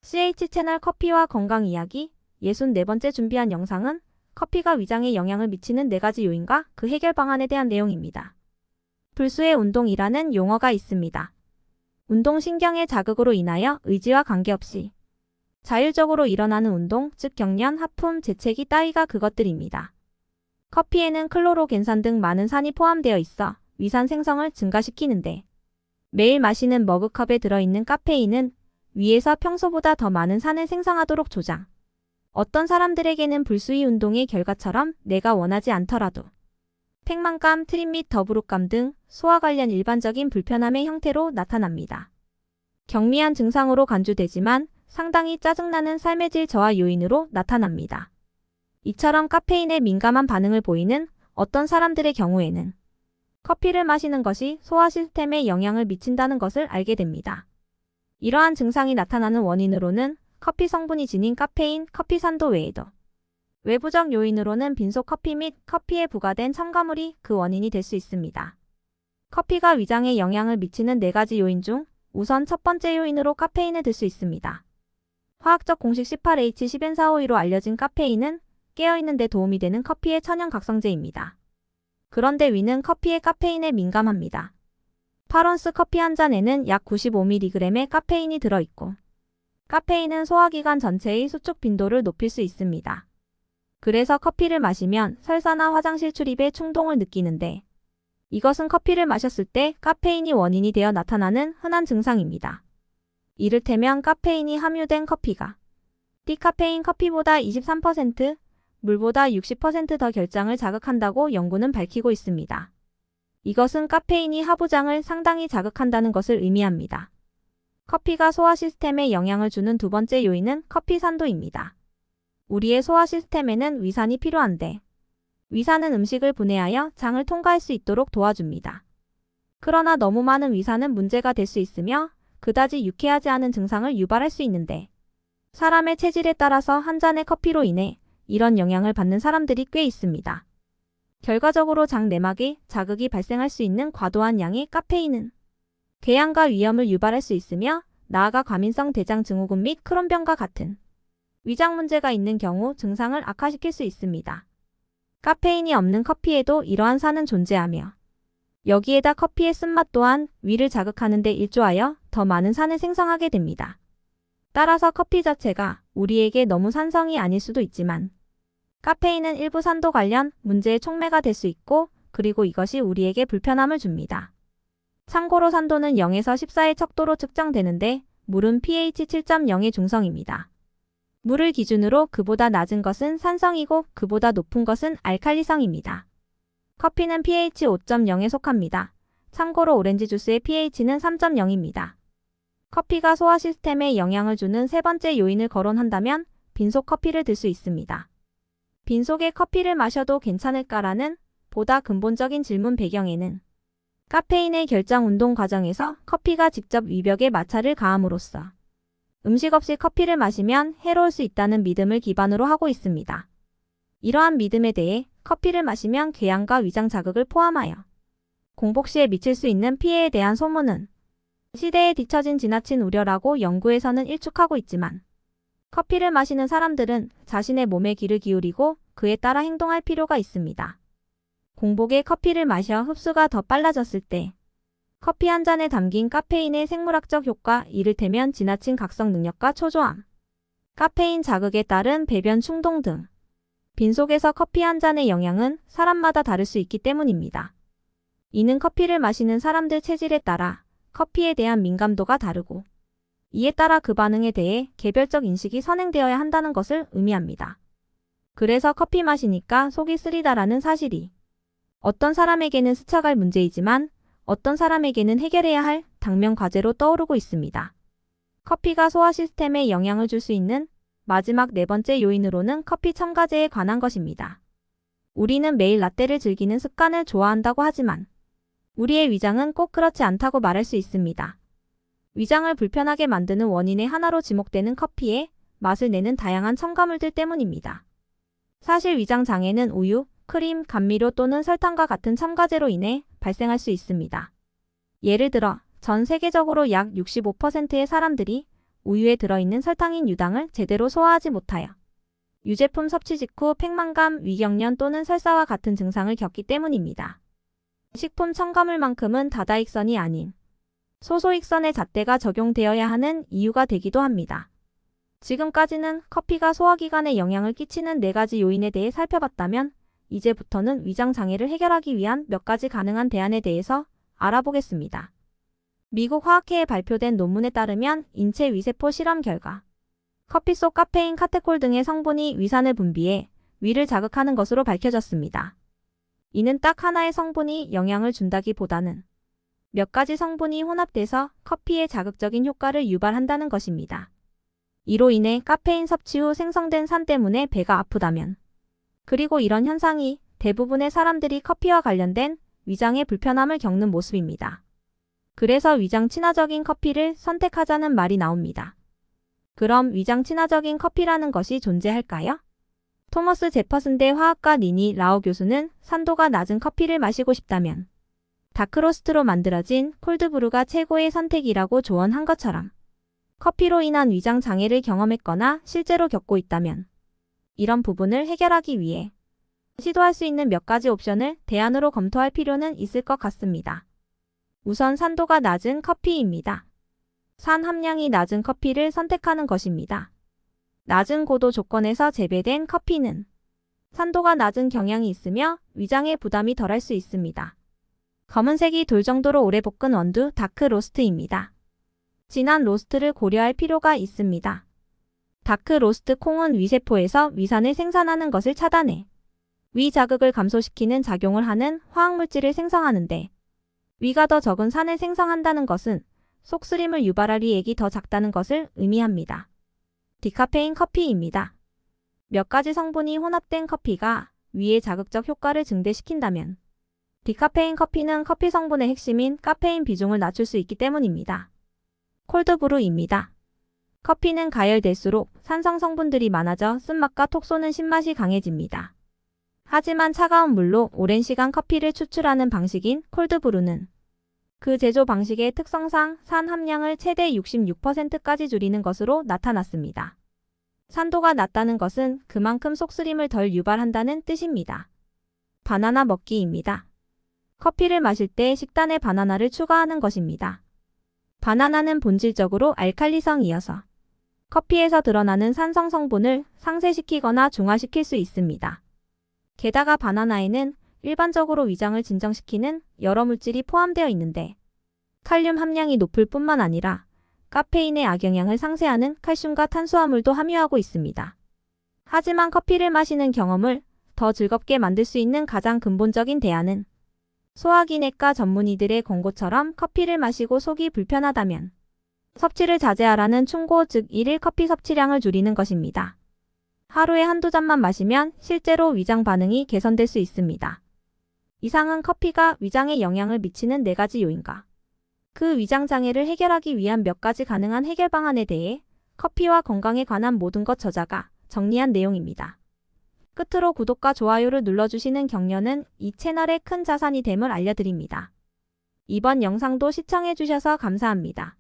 CH 채널 커피와 건강 이야기 64번째 준비한 영상은 커피가 위장에 영향을 미치는 4가지 요인과 그 해결 방안에 대한 내용입니다. 불수의 운동이라는 용어가 있습니다. 운동신경의 자극으로 인하여 의지와 관계없이 자율적으로 일어나는 운동, 즉 경련, 하품, 재채기 따위가 그것들입니다. 커피에는 클로로겐산 등 많은 산이 포함되어 있어 위산 생성을 증가시키는데 매일 마시는 머그컵에 들어있는 카페인은 위에서 평소보다 더 많은 산을 생성하도록 조장. 어떤 사람들에게는 불수의 운동의 결과처럼 내가 원하지 않더라도 팽만감, 트림 및 더부룩감 등 소화 관련 일반적인 불편함의 형태로 나타납니다. 경미한 증상으로 간주되지만 상당히 짜증나는 삶의 질 저하 요인으로 나타납니다. 이처럼 카페인에 민감한 반응을 보이는 어떤 사람들의 경우에는 커피를 마시는 것이 소화 시스템에 영향을 미친다는 것을 알게 됩니다. 이러한 증상이 나타나는 원인으로는 커피 성분이 지닌 카페인, 커피산도 외에도 외부적 요인으로는 빈속 커피 및 커피에 부과된 첨가물이 그 원인이 될 수 있습니다. 커피가 위장에 영향을 미치는 4가지 요인 중 우선 첫 번째 요인으로 카페인을 들 수 있습니다. 화학적 공식 18H10N452로 알려진 카페인은 깨어있는 데 도움이 되는 커피의 천연 각성제입니다. 그런데 위는 커피의 카페인에 민감합니다. 8온스 커피 한 잔에는 약 95mg의 카페인이 들어있고 카페인은 소화기관 전체의 수축 빈도를 높일 수 있습니다. 그래서 커피를 마시면 설사나 화장실 출입에 충동을 느끼는데 이것은 커피를 마셨을 때 카페인이 원인이 되어 나타나는 흔한 증상입니다. 이를테면 카페인이 함유된 커피가 디카페인 커피보다 23%, 물보다 60% 더 결장을 자극한다고 연구는 밝히고 있습니다. 이것은 카페인이 하부장을 상당히 자극한다는 것을 의미합니다. 커피가 소화 시스템에 영향을 주는 두 번째 요인은 커피산도입니다. 우리의 소화 시스템에는 위산이 필요한데 위산은 음식을 분해하여 장을 통과할 수 있도록 도와줍니다. 그러나 너무 많은 위산은 문제가 될 수 있으며 그다지 유쾌하지 않은 증상을 유발할 수 있는데 사람의 체질에 따라서 한 잔의 커피로 인해 이런 영향을 받는 사람들이 꽤 있습니다. 결과적으로 장 내막에 자극이 발생할 수 있는 과도한 양의 카페인은 궤양과 위염을 유발할 수 있으며 나아가 과민성 대장 증후군 및 크론병과 같은 위장 문제가 있는 경우 증상을 악화시킬 수 있습니다. 카페인이 없는 커피에도 이러한 산은 존재하며 여기에다 커피의 쓴맛 또한 위를 자극하는 데 일조하여 더 많은 산을 생성하게 됩니다. 따라서 커피 자체가 우리에게 너무 산성이 아닐 수도 있지만 카페인은 일부 산도 관련 문제의 촉매가 될 수 있고 그리고 이것이 우리에게 불편함을 줍니다. 참고로 산도는 0에서 14의 척도로 측정되는데 물은 pH 7.0의 중성입니다. 물을 기준으로 그보다 낮은 것은 산성이고 그보다 높은 것은 알칼리성입니다. 커피는 pH 5.0에 속합니다. 참고로 오렌지 주스의 pH는 3.0입니다. 커피가 소화 시스템에 영향을 주는 세 번째 요인을 거론한다면 빈속 커피를 들 수 있습니다. 빈속의 커피를 마셔도 괜찮을까라는 보다 근본적인 질문 배경에는 카페인의 결장 운동 과정에서 커피가 직접 위벽에 마찰을 가함으로써 음식 없이 커피를 마시면 해로울 수 있다는 믿음을 기반으로 하고 있습니다. 이러한 믿음에 대해 커피를 마시면 궤양과 위장 자극을 포함하여 공복 시에 미칠 수 있는 피해에 대한 소문은 시대에 뒤처진 지나친 우려라고 연구에서는 일축하고 있지만 커피를 마시는 사람들은 자신의 몸에 귀를 기울이고 그에 따라 행동할 필요가 있습니다. 공복에 커피를 마셔 흡수가 더 빨라졌을 때 커피 한 잔에 담긴 카페인의 생물학적 효과, 이를테면 지나친 각성 능력과 초조함, 카페인 자극에 따른 배변 충동 등 빈속에서 커피 한 잔의 영향은 사람마다 다를 수 있기 때문입니다. 이는 커피를 마시는 사람들 체질에 따라 커피에 대한 민감도가 다르고 이에 따라 그 반응에 대해 개별적 인식이 선행되어야 한다는 것을 의미합니다. 그래서 커피 마시니까 속이 쓰리다라는 사실이 어떤 사람에게는 스쳐갈 문제이지만 어떤 사람에게는 해결해야 할 당면 과제로 떠오르고 있습니다. 커피가 소화 시스템에 영향을 줄 수 있는 마지막 네 번째 요인으로는 커피 첨가제에 관한 것입니다. 우리는 매일 라떼를 즐기는 습관을 좋아한다고 하지만 우리의 위장은 꼭 그렇지 않다고 말할 수 있습니다. 위장을 불편하게 만드는 원인의 하나로 지목되는 커피에 맛을 내는 다양한 첨가물들 때문입니다. 사실 위장 장애는 우유, 크림, 감미료 또는 설탕과 같은 첨가제로 인해 발생할 수 있습니다. 예를 들어 전 세계적으로 약 65%의 사람들이 우유에 들어있는 설탕인 유당을 제대로 소화하지 못하여 유제품 섭취 직후 팽만감, 위경련 또는 설사와 같은 증상을 겪기 때문입니다. 식품 첨가물만큼은 다다익선이 아닌 소소익선의 잣대가 적용되어야 하는 이유가 되기도 합니다. 지금까지는 커피가 소화기관에 영향을 끼치는 4가지 요인에 대해 살펴봤다면 이제부터는 위장 장애를 해결하기 위한 몇 가지 가능한 대안에 대해서 알아보겠습니다. 미국 화학회에 발표된 논문에 따르면 인체 위세포 실험 결과 커피 속 카페인, 카테콜 등의 성분이 위산을 분비해 위를 자극하는 것으로 밝혀졌습니다. 이는 딱 하나의 성분이 영향을 준다기보다는 몇 가지 성분이 혼합돼서 커피의 자극적인 효과를 유발한다는 것입니다. 이로 인해 카페인 섭취 후 생성된 산 때문에 배가 아프다면, 그리고 이런 현상이 대부분의 사람들이 커피와 관련된 위장의 불편함을 겪는 모습입니다. 그래서 위장 친화적인 커피를 선택하자는 말이 나옵니다. 그럼 위장 친화적인 커피라는 것이 존재할까요? 토머스 제퍼슨대 화학가 니니 라오 교수는 산도가 낮은 커피를 마시고 싶다면 다크로스트로 만들어진 콜드브루가 최고의 선택이라고 조언한 것처럼 커피로 인한 위장 장애를 경험했거나 실제로 겪고 있다면 이런 부분을 해결하기 위해 시도할 수 있는 몇 가지 옵션을 대안으로 검토할 필요는 있을 것 같습니다. 우선 산도가 낮은 커피입니다. 산 함량이 낮은 커피를 선택하는 것입니다. 낮은 고도 조건에서 재배된 커피는 산도가 낮은 경향이 있으며 위장의 부담이 덜할 수 있습니다. 검은색이 돌 정도로 오래 볶은 원두 다크 로스트입니다. 진한 로스트를 고려할 필요가 있습니다. 다크 로스트 콩은 위세포에서 위산을 생산하는 것을 차단해 위 자극을 감소시키는 작용을 하는 화학물질을 생성하는데, 위가 더 적은 산을 생성한다는 것은 속쓰림을 유발할 위액이 더 작다는 것을 의미합니다. 디카페인 커피입니다. 몇 가지 성분이 혼합된 커피가 위의 자극적 효과를 증대시킨다면 디카페인 커피는 커피 성분의 핵심인 카페인 비중을 낮출 수 있기 때문입니다. 콜드브루입니다. 커피는 가열될수록 산성 성분들이 많아져 쓴맛과 톡 쏘는 신맛이 강해집니다. 하지만 차가운 물로 오랜 시간 커피를 추출하는 방식인 콜드브루는 그 제조 방식의 특성상 산 함량을 최대 66%까지 줄이는 것으로 나타났습니다. 산도가 낮다는 것은 그만큼 속쓰림을 덜 유발한다는 뜻입니다. 바나나 먹기입니다. 커피를 마실 때 식단에 바나나를 추가하는 것입니다. 바나나는 본질적으로 알칼리성이어서 커피에서 드러나는 산성 성분을 상쇄시키거나 중화시킬 수 있습니다. 게다가 바나나에는 일반적으로 위장을 진정시키는 여러 물질이 포함되어 있는데 칼륨 함량이 높을 뿐만 아니라 카페인의 악영향을 상쇄하는 칼슘과 탄수화물도 함유하고 있습니다. 하지만 커피를 마시는 경험을 더 즐겁게 만들 수 있는 가장 근본적인 대안은 소화기내과 전문의들의 권고처럼 커피를 마시고 속이 불편하다면 섭취를 자제하라는 충고, 즉 1일 커피 섭취량을 줄이는 것입니다. 하루에 한두 잔만 마시면 실제로 위장 반응이 개선될 수 있습니다. 이상은 커피가 위장에 영향을 미치는 4가지 요인과 그 위장 장애를 해결하기 위한 몇 가지 가능한 해결 방안에 대해 커피와 건강에 관한 모든 것 저자가 정리한 내용입니다. 끝으로 구독과 좋아요를 눌러주시는 격려는 이 채널의 큰 자산이 됨을 알려드립니다. 이번 영상도 시청해주셔서 감사합니다.